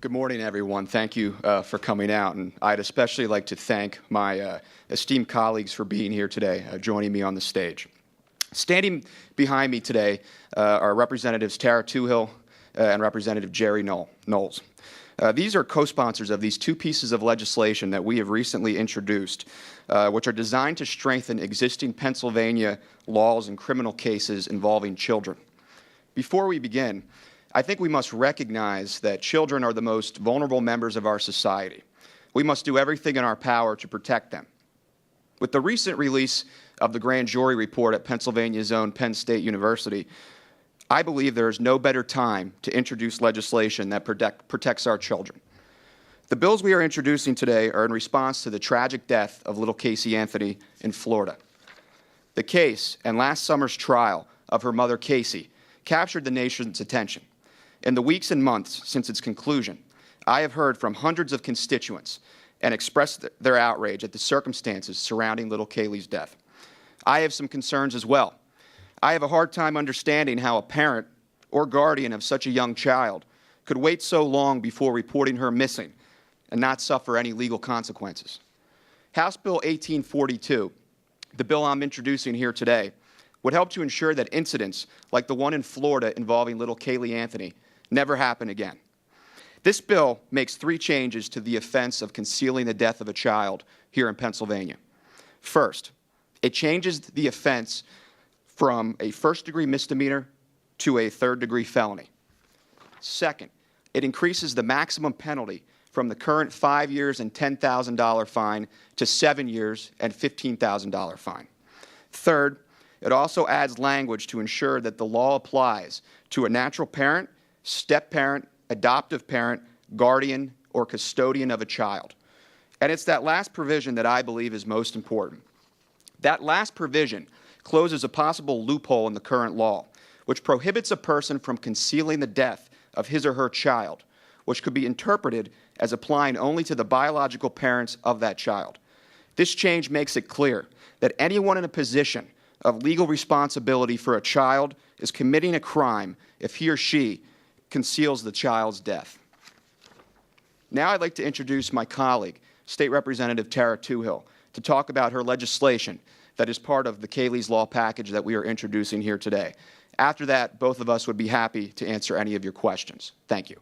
Good morning, everyone. Thank you for coming out. And I'd especially like to thank my esteemed colleagues for being here today, joining me on the stage. Standing behind me today are Representatives Tara Toohill and Representative Jerry Knowles. These are co-sponsors of these two pieces of legislation that we have recently introduced, which are designed to strengthen existing Pennsylvania laws in criminal cases involving children. Before we begin, I think we must recognize that children are the most vulnerable members of our society. We must do everything in our power to protect them. With the recent release of the grand jury report at Pennsylvania's own Penn State University, I believe there is no better time to introduce legislation that protects our children. The bills we are introducing today are in response to the tragic death of little Casey Anthony in Florida. The case and last summer's trial of her mother, Casey, captured the nation's attention. In the weeks and months since its conclusion, I have heard from hundreds of constituents and expressed their outrage at the circumstances surrounding little Kaylee's death. I have some concerns as well. I have a hard time understanding how a parent or guardian of such a young child could wait so long before reporting her missing and not suffer any legal consequences. House Bill 1842, the bill I'm introducing here today, would help to ensure that incidents like the one in Florida involving little Kaylee Anthony never happen again. This bill makes three changes to the offense of concealing the death of a child here in Pennsylvania. First, it changes the offense from a first-degree misdemeanor to a third-degree felony. Second, it increases the maximum penalty from the current 5 years and $10,000 fine to 7 years and $15,000 fine. Third, it also adds language to ensure that the law applies to a natural parent, step-parent, adoptive parent, guardian, or custodian of a child. And it's that last provision that I believe is most important. That last provision closes a possible loophole in the current law, which prohibits a person from concealing the death of his or her child, which could be interpreted as applying only to the biological parents of that child. This change makes it clear that anyone in a position of legal responsibility for a child is committing a crime if he or she conceals the child's death. Now I'd like to introduce my colleague, State Representative Tara Toohill, to talk about her legislation that is part of the Kaylee's Law package that we are introducing here today. After that, both of us would be happy to answer any of your questions. Thank you.